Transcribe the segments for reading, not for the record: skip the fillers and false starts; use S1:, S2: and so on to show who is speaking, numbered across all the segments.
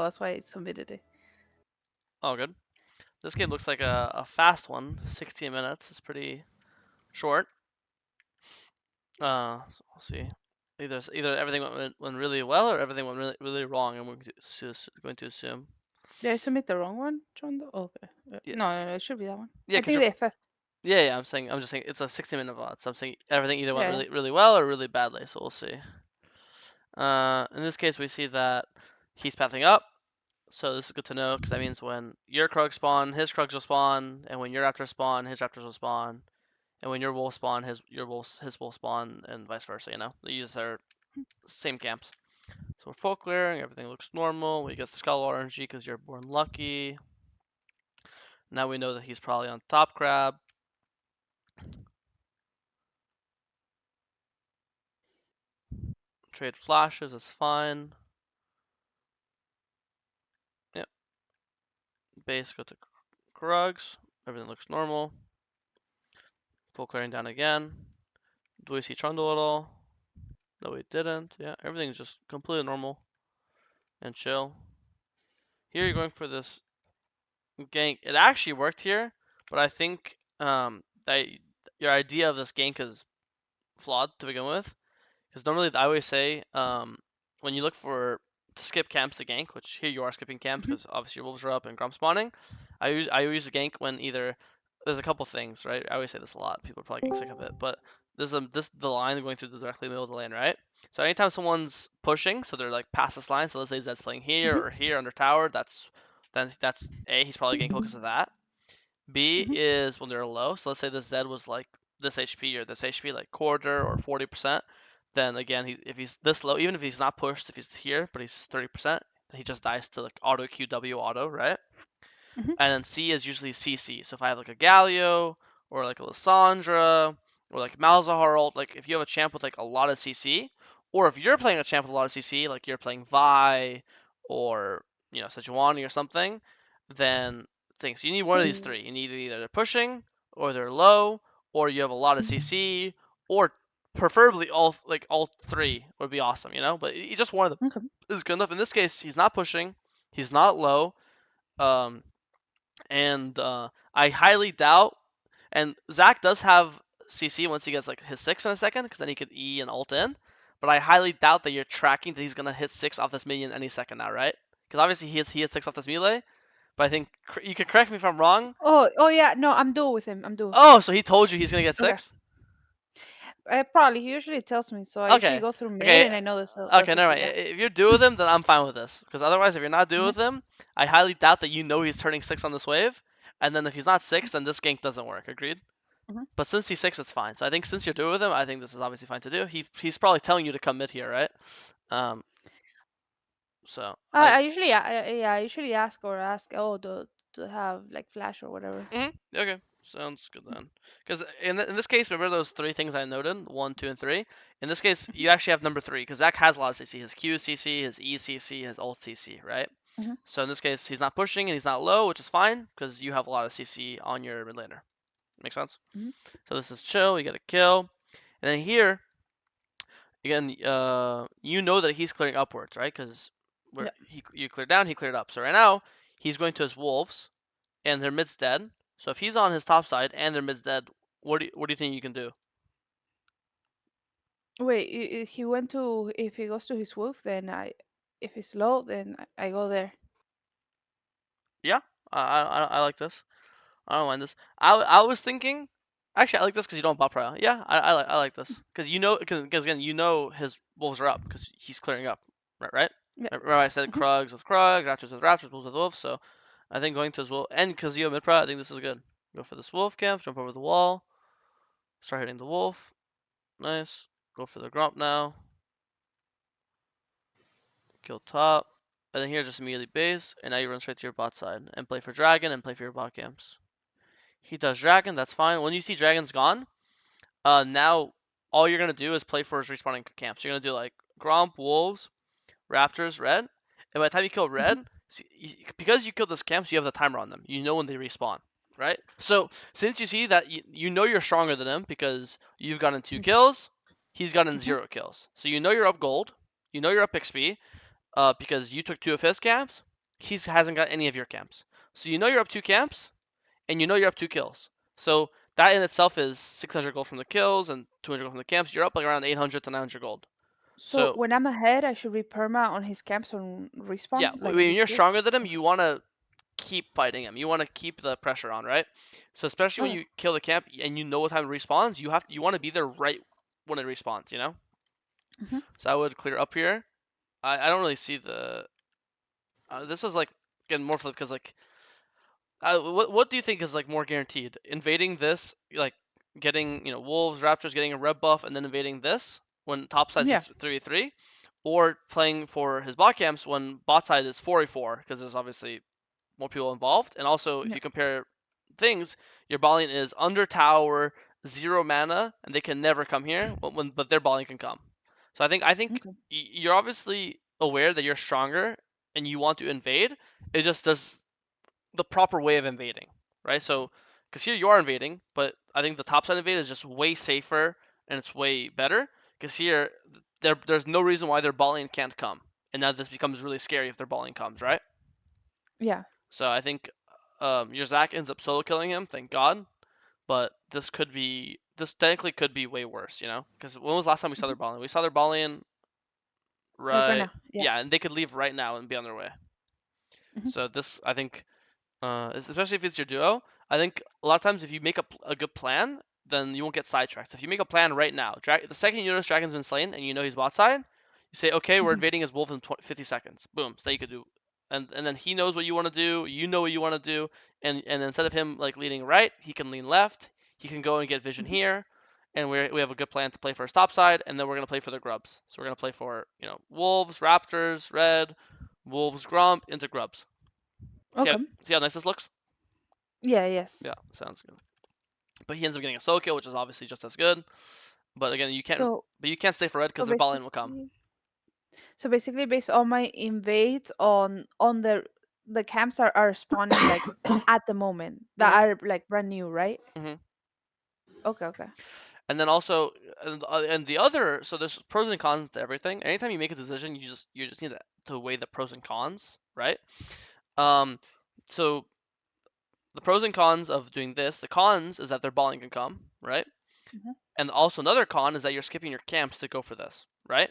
S1: that's why I submitted it.
S2: Oh, good. This game looks like a fast one. 16 minutes. It's pretty short. So we'll see. Either everything went really well or everything went really wrong. I'm going to assume.
S1: Did I submit the wrong one, John? Okay.
S2: Yeah,
S1: No, it should be that one.
S2: yeah,
S1: I
S2: cause
S1: think
S2: you're.
S1: the FF.
S2: Yeah. I'm just saying it's a 16-minute VOD. So I'm saying everything either went
S1: Yeah.
S2: really well or really badly. So we'll see. In this case, we see that he's pathing up. So this is good to know because that means when your Krug spawn, his Krugs will spawn, and when your Raptors spawn, his Raptors will spawn, and when your Wolf spawn, his wolf spawn, and vice versa. You know, they use their same camps. So we're full clearing, everything looks normal. We get the Skull RNG because you're born lucky. Now we know that he's probably on top crab. Trade flashes is fine. Yep. Base go to Krugs. Everything looks normal. Full clearing down again. Do we see Trundle at all? No, we didn't. Yeah, everything's just completely normal and chill. Here you're going for this gank. It actually worked here, but I think that your idea of this gank is flawed to begin with. Because normally I always say when you look for to skip camps to gank, which here you are skipping camps
S1: Mhm.
S2: because obviously your wolves are up and grump spawning. I use a gank when either there's a couple things, right? I always say this a lot. People are probably getting sick of it, but there's the line going through directly in the middle of the lane, right? So anytime someone's pushing, so they're like past this line. So let's say Zed's playing here
S1: Mhm.
S2: or here under tower. That's A. He's probably gank because of that. B
S1: Mhm.
S2: is when they're low. So let's say this Zed was like this HP or this HP, like quarter or 40%. Then again, if he's this low, even if he's not pushed, if he's here, but he's 30%, he just dies to like auto QW auto, right?
S1: Mhm.
S2: And then C is usually CC. So if I have like a Galio or like a Lissandra or like Malzahar ult, like if you have a champ with like a lot of CC, or if you're playing a champ with a lot of CC, like you're playing Vi or Sejuani or something, then things you need one of these three. You need either they're pushing or they're low, or you have a lot of CC, or preferably all three would be awesome, But just one of them
S1: Okay.
S2: is good enough. In this case, he's not pushing, he's not low. Um, and I highly doubt. And Zach does have CC once he gets like his 6 in a second, because then he could E and ult in. But I highly doubt that you're tracking that he's gonna hit 6 off this minion any second now, right? Because obviously he hit 6 off this melee. But I think you could correct me if I'm wrong.
S1: Oh yeah. No, I'm due with him. I'm due.
S2: Oh, so he told you he's gonna get
S1: Okay.
S2: 6?
S1: Probably. He usually tells me, so I usually
S2: Okay,
S1: go through mid,
S2: okay,
S1: and I know the
S2: okay. Never
S1: CC.
S2: mind.
S1: Yeah.
S2: If you're due with him, then I'm fine with this. Because otherwise, if you're not due
S1: Mhm.
S2: with him, I highly doubt that he's turning 6 on this wave. And then if he's not 6, then this gank doesn't work. Agreed?
S1: Mhm.
S2: But since he's 6, it's fine. So I think since you're due with him, I think this is obviously fine to do. He's probably telling you to come mid here, right? Um. So I.
S1: I usually ask, oh, to have like flash or whatever.
S2: Okay. Sounds good then. Because in this case, remember those 3 things I noted, 1, 2, and 3. In this case, you actually have number 3 because Zach has a lot of CC. His Q CC, his E CC, his ult CC, right?
S1: Mhm.
S2: So in this case, he's not pushing and he's not low, which is fine because you have a lot of CC on your mid laner. Make sense?
S1: Mhm.
S2: So this is chill. You get a kill, and then here again, you know that he's clearing upwards, right? Because where
S1: Yeah.
S2: you cleared down, he cleared up. So right now he's going to his wolves, and their mid's dead. So if he's on his top side and their mid's dead, what do you think you can do?
S1: Wait, he went to if he goes to his wolf, then if he's low, then I go there.
S2: Yeah, I like this. I don't mind this. I was thinking, actually I like this because you don't bot prio. Yeah, I like this because because again his wolves are up because he's clearing up, right?
S1: Yeah.
S2: Remember I said
S1: Mhm.
S2: Krugs with Krugs, Raptors with Raptors, Wolves with Wolves. So I think going to his wolf and because you have mid prio, I think this is good. Go for this wolf camp, jump over the wall, start hitting the wolf. Nice. Go for the grump now. Kill top. And then here just immediately base, and now you run straight to your bot side and play for dragon and play for your bot camps. He does dragon, that's fine. When you see dragon's gone, now all you're gonna do is play for his respawning camps. You're gonna do like grump, wolves, raptors, red, and by the time you kill
S1: Mhm.
S2: red, because you killed this camps, you have the timer on them. You know when they respawn, right? So since you see that you know you're stronger than him because you've gotten 2 kills, he's gotten
S1: Mhm.
S2: 0 kills. So you know you're up gold, you know you're up XP, because you took 2 of his camps, he hasn't got any of your camps. So you know you're up 2 camps, and you know you're up 2 kills. So that in itself is 600 gold from the kills and 200 gold from the camps. You're up like around 800 to 900 gold.
S1: So
S2: So
S1: when I'm ahead, I should be perma on his camps on
S2: yeah,
S1: respawn, like in
S2: when
S1: this
S2: you're
S1: case.
S2: stronger than him,
S1: Okay.
S2: you want to keep fighting him. You want to keep the pressure on, right? So especially when
S1: Okay.
S2: you kill the camp and you know what time it respawns, you want to be there right when it respawns.
S1: Hmm.
S2: So I would clear up here. I don't really see the. This is like getting more flip because like what do you think is like more guaranteed? Invading this, like getting wolves, raptors, getting a red buff, and then invading this when top side is
S1: Yeah.
S2: 3v3, or playing for his bot camps when bot side is 4v4 because there's obviously more people involved. And also, if
S1: Yeah.
S2: you compare things, your bot lane is under tower, 0 mana, and they can never come here. But their bot lane can come. So I think
S1: Okay.
S2: you're obviously aware that you're stronger and you want to invade. It just does the proper way of invading, right? So, because here you are invading, but I think the top side invade is just way safer and it's way better. Because here, there's no reason why their bot lane can't come, and now this becomes really scary if their bot lane comes, right?
S1: Yeah.
S2: So I think your Zac ends up solo killing him, thank God. But this technically could be way worse, Because when was the last time we saw
S1: Hmm.
S2: their bot lane? We saw their bot lane
S1: Like right
S2: right,
S1: now. Yeah.
S2: yeah, and they could leave right now and be on their way.
S1: Hmm.
S2: So this, I think, especially if it's your duo. I think a lot of times if you make a good plan, then you won't get sidetracked. If you make a plan right now, the second you notice Dragon's been slain and you know he's bot side, you say, okay, we're
S1: Hmm.
S2: invading his wolf in 50 seconds. Boom. So that you could do, and then he knows what you want to do. You know what you want to do, and instead of him like leaning right, he can lean left. He can go and get vision
S1: Hmm.
S2: here, and we have a good plan to play for his top side, and then we're gonna play for the grubs. So we're gonna play for wolves, raptors, red, wolves, grump into grubs. See how
S1: Okay.
S2: see how nice this looks?
S1: Yeah. Yes.
S2: Yeah, sounds good. But he ends up getting a solo kill, which is obviously just as good. But again,
S1: So
S2: you can't stay for red
S1: so
S2: because their bot lane will come.
S1: basically, so basically, based on my invade on the camps are spawning like at the moment that
S2: Mhm,
S1: are like brand new, right?
S2: mhm.
S1: Okay. Okay.
S2: And then also, and the other, so there's pros and cons to everything. Anytime you make a decision, you just need to weigh the pros and cons, right? Um, so the pros and cons of doing this, the cons is that their bot lane can come, right?
S1: Hmm.
S2: And also another con is that you're skipping your camps to go for this, right?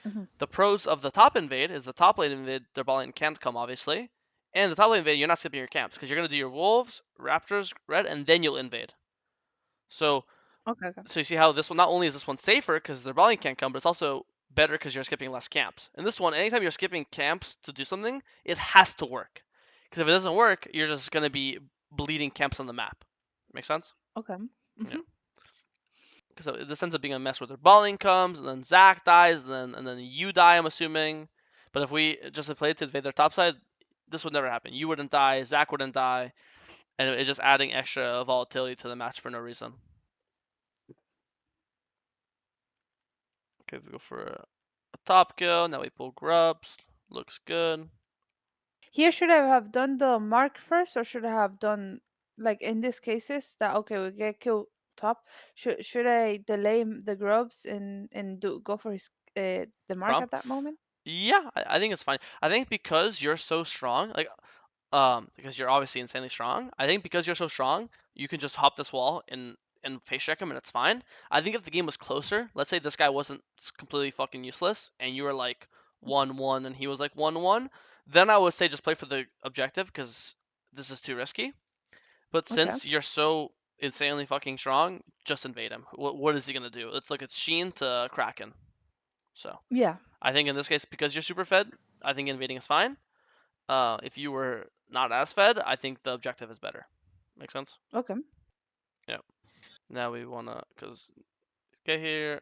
S1: Hmm.
S2: The pros of the top invade is the top lane invade, their bot lane can't come, obviously. And the top lane invade, you're not skipping your camps because you're going to do your wolves, raptors, red, and then you'll invade. So,
S1: Okay. Okay.
S2: so you see how this one, not only is this one safer because their bot lane can't come, but it's also better because you're skipping less camps. And this one, anytime you're skipping camps to do something, it has to work. Because if it doesn't work, you're just going to be bleeding camps on the map. Make sense?
S1: Okay.
S2: Yeah.
S1: Hmm.
S2: Because this ends up being a mess where their bot lane comes, and then Zac dies, and then you die, I'm assuming. But if we just played to invade their top side, this would never happen. You wouldn't die, Zac wouldn't die, and it's just adding extra volatility to the match for no reason. Okay, we go for a top kill. Now we pull grubs. Looks good.
S1: Here, should I have done the mark first, or should I have done like in these cases that okay we get killed top? Should I delay the grubs and do go for his the mark
S2: Grump.
S1: at that moment?
S2: Yeah, I think it's fine. I think because you're so strong, like because you're obviously insanely strong. I think because you're so strong, you can just hop this wall and face check him and it's fine. I think if the game was closer, let's say this guy wasn't completely fucking useless and you were like 1-1 and he was like 1-1, then I would say just play for the objective because this is too risky. But
S1: Okay.
S2: since you're so insanely fucking strong, just invade him. What is he gonna do? Let's look at Sheen to Kraken. So
S1: Yeah.
S2: I think in this case, because you're super fed, I think invading is fine. If you were not as fed, I think the objective is better. Make sense?
S1: Okay.
S2: Yeah. Now we wanna, cause get here,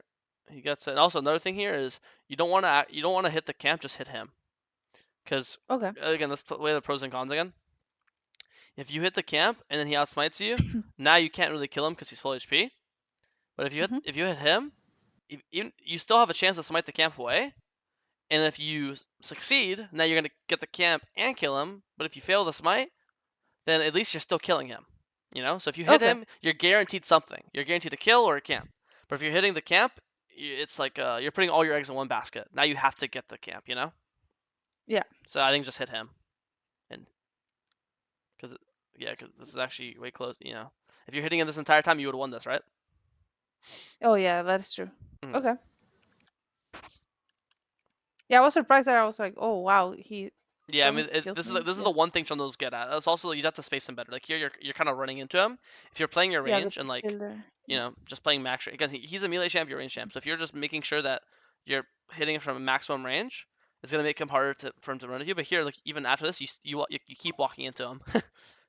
S2: he gets it. And also another thing here is you don't wanna hit the camp, just hit him. Cause
S1: Okay.
S2: again, let's play the pros and cons again. If you hit the camp and then he outsmites you, now you can't really kill him because he's full HP. But if you hit
S1: Hmm.
S2: if you hit him, you still have a chance to smite the camp away. And if you succeed, now you're gonna get the camp and kill him. But if you fail the smite, then at least you're still killing him. So if you hit
S1: Okay.
S2: him, you're guaranteed something. You're guaranteed a kill or a camp. But if you're hitting the camp, it's like you're putting all your eggs in one basket. Now you have to get the camp.
S1: Yeah.
S2: So I think just hit him. and because yeah, because this is actually way close. You know, if you're hitting him this entire time, you would have won this, right?
S1: Oh yeah, that is true.
S2: Mhm.
S1: Okay. Yeah, I was surprised that I was like, oh wow, he
S2: Yeah, I
S1: double
S2: mean,
S1: kills
S2: this is the,
S1: me.
S2: this is the
S1: Yeah.
S2: one thing Trundle's good at. It's also you have to space him better. Like here, you're kind of running into him. If you're playing your
S1: Yeah, the
S2: range and like
S1: killer.
S2: you
S1: Yeah.
S2: know just playing max because he's a melee champ, you're a range champ. So if you're just making sure that you're hitting it from a maximum range, it's gonna make him harder for him to run at you. But here, like even after this, you keep walking into him,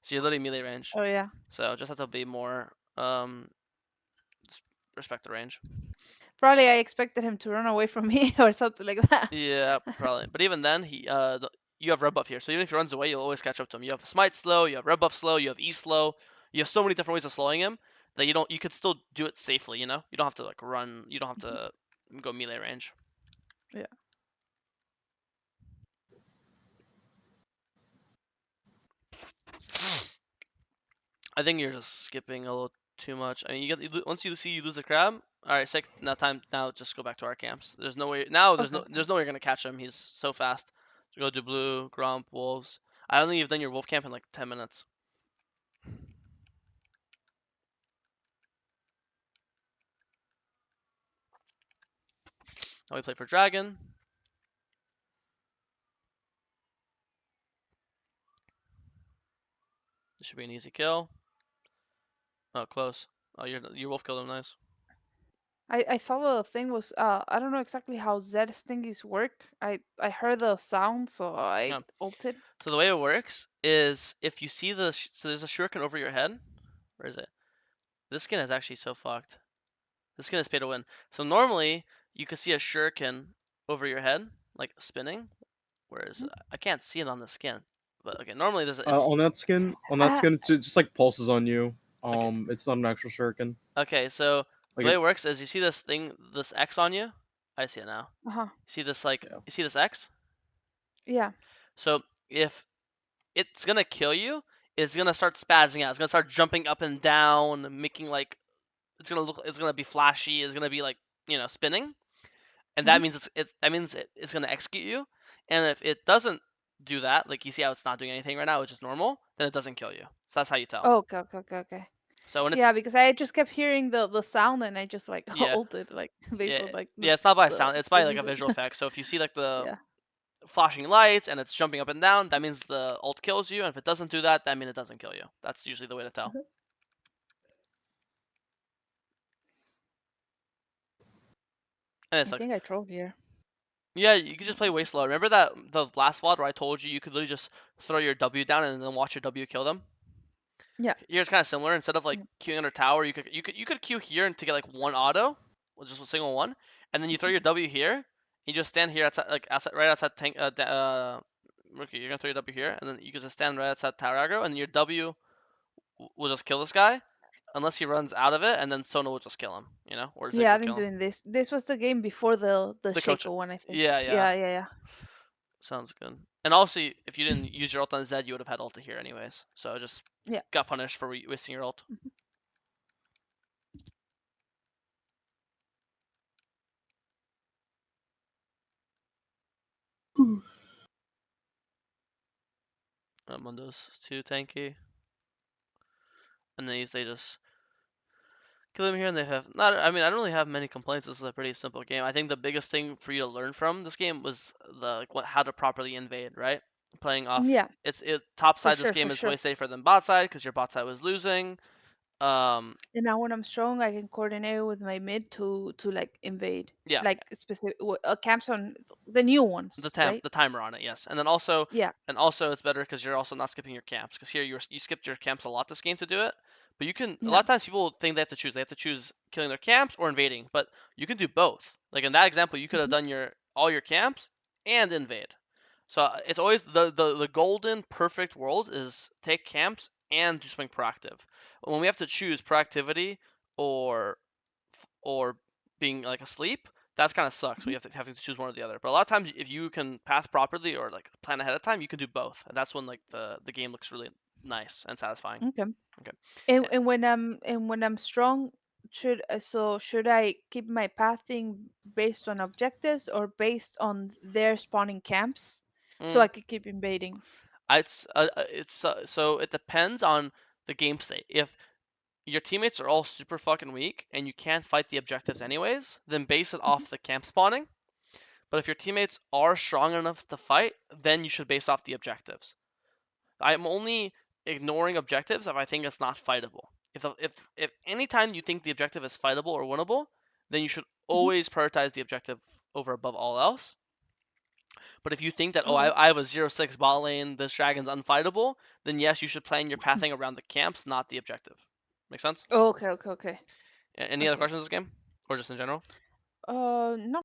S2: so you're literally melee range.
S1: Oh yeah.
S2: So just have to be more respect the range.
S1: Probably I expected him to run away from me or something like that.
S2: Yeah, probably. But even then, you have red buff here, so even if he runs away, you'll always catch up to him. You have smite slow, you have red buff slow, you have E slow. You have so many different ways of slowing him that you could still do it safely. You know, you don't have to like run. You don't have
S1: Mhm.
S2: to go melee range.
S1: Yeah.
S2: I think you're just skipping a little too much. I mean, once you see you lose the crab. All right, sick. Now time. Now just go back to our camps. There's no way. Now
S1: Okay.
S2: there's no way you're gonna catch him. He's so fast. So go do blue, grump, wolves. I don't think you've done your wolf camp in like 10 minutes. Now we play for dragon. This should be an easy kill. Oh, close. Oh, your wolf killed him. Nice.
S1: I thought the thing was I don't know exactly how Zed's thingies work. I heard the sound, so I
S2: Yeah.
S1: ulted.
S2: So the way it works is if you see so there's a shuriken over your head. Where is it? This skin is actually so fucked. This skin is pay to win. So normally you could see a shuriken over your head, like spinning. Whereas
S1: Mhm.
S2: I can't see it on the skin. But okay, normally it's
S3: On that
S1: Ah,
S3: skin, it's just like pulses on you.
S2: okay.
S3: It's not an actual shuriken.
S2: Okay, so the
S3: Like
S2: way
S3: it,
S2: it works is you see this thing, this X on you. I see it now.
S1: uh-huh.
S2: See this
S3: yeah.
S2: you see this X?
S1: Yeah.
S2: So if it's gonna kill you, it's gonna start spazzing out. It's gonna start jumping up and down, making like it's gonna be flashy. It's gonna be like spinning, and that
S1: Hmm.
S2: means it's gonna execute you. And if it doesn't do that, like you see how it's not doing anything right now, which is normal, then it doesn't kill you. So that's how you tell.
S1: Oh, okay, okay, okay, okay.
S2: So when it's
S1: Yeah, because I just kept hearing the sound and I just like
S2: yeah
S1: ulted like based
S2: yeah
S1: on like
S2: yeah, it's not by
S1: the
S2: sound, it's
S1: the
S2: by like a
S1: music.
S2: visual effect. So if you see like the
S1: Yeah.
S2: flashing lights and it's jumping up and down, that means the ult kills you. And if it doesn't do that, that means it doesn't kill you. That's usually the way to tell.
S1: Mhm.
S2: And it
S1: I
S2: sucks.
S1: think I troll here.
S2: Yeah, you could just play way slow. Remember that the last VOD where I told you you could literally just throw your W down and then watch your W kill them?
S1: Yeah.
S2: Here it's kind of similar. Instead of like
S1: Mm.
S2: queuing under tower, you could queue here and to get like one auto, with just a single one, and then you throw your W here. You just stand here outside, like outside, right outside tank. Okay, you're gonna throw your W here, and then you can just stand right outside tower aggro, and your W will just kill this guy, unless he runs out of it, and then Sona will just kill him, or Ziggs
S1: Yeah,
S2: will
S1: I've been
S2: kill him.
S1: doing this. This was the game before the
S2: The coach.
S1: Shaco one, I think.
S2: Yeah, yeah,
S1: Yeah, yeah, yeah.
S2: sounds good. And also, if you didn't use your ult on Zed, you would have had ult here anyways. So just
S1: Yeah.
S2: got punished for wasting your ult.
S1: Mhm.
S2: Mundo's too tanky. And they just kill him here, and they have not. I mean, I don't really have many complaints. This is a pretty simple game. I think the biggest thing for you to learn from this game was how to properly invade. Right, playing off.
S1: Yeah,
S2: It's top
S1: for
S2: side. This
S1: sure,
S2: game
S1: for
S2: is way
S1: sure.
S2: safer than bot side because your bot side was losing. Um,
S1: And now when I'm strong, I can coordinate with my mid to like invade,
S2: yeah,
S1: like specific camps on the new ones, right?
S2: the timer on it, yes. And then also
S1: Yeah.
S2: it's better because you're also not skipping your camps. Because here you skipped your camps a lot this game to do it. But you can a lot
S1: Yeah.
S2: of times people think they have to choose. They have to choose killing their camps or invading. But you can do both. Like in that example, you could have
S1: Hmm.
S2: done your all your camps and invade. So it's always the golden perfect world is take camps and do something proactive. When we have to choose proactivity or or being like asleep, that's kind of sucks. We
S1: Hmm.
S2: have to choose one or the other. But a lot of times, if you can path properly or like plan ahead of time, you can do both, and that's when like the game looks really nice and satisfying.
S1: Okay.
S2: Okay.
S1: And
S2: Eh,
S1: when I'm strong, should I keep my pathing based on objectives or based on their spawning camps, so
S2: Mm,
S1: I could keep invading?
S2: So it depends on the game state. If your teammates are all super fucking weak and you can't fight the objectives anyways, then base it off the camp spawning. But if your teammates are strong enough to fight, then you should base off the objectives. I'm only ignoring objectives if I think it's not fightable. If anytime you think the objective is fightable or winnable, then you should always prioritize the objective over above all else. But if you think that, oh, I have a 0-6 bot lane, this dragon's unfightable, then yes, you should plan your pathing around the camps, not the objective. Make sense?
S1: Oh, okay.
S2: Any other
S1: Okay.
S2: questions in this game? Or just in general?
S1: No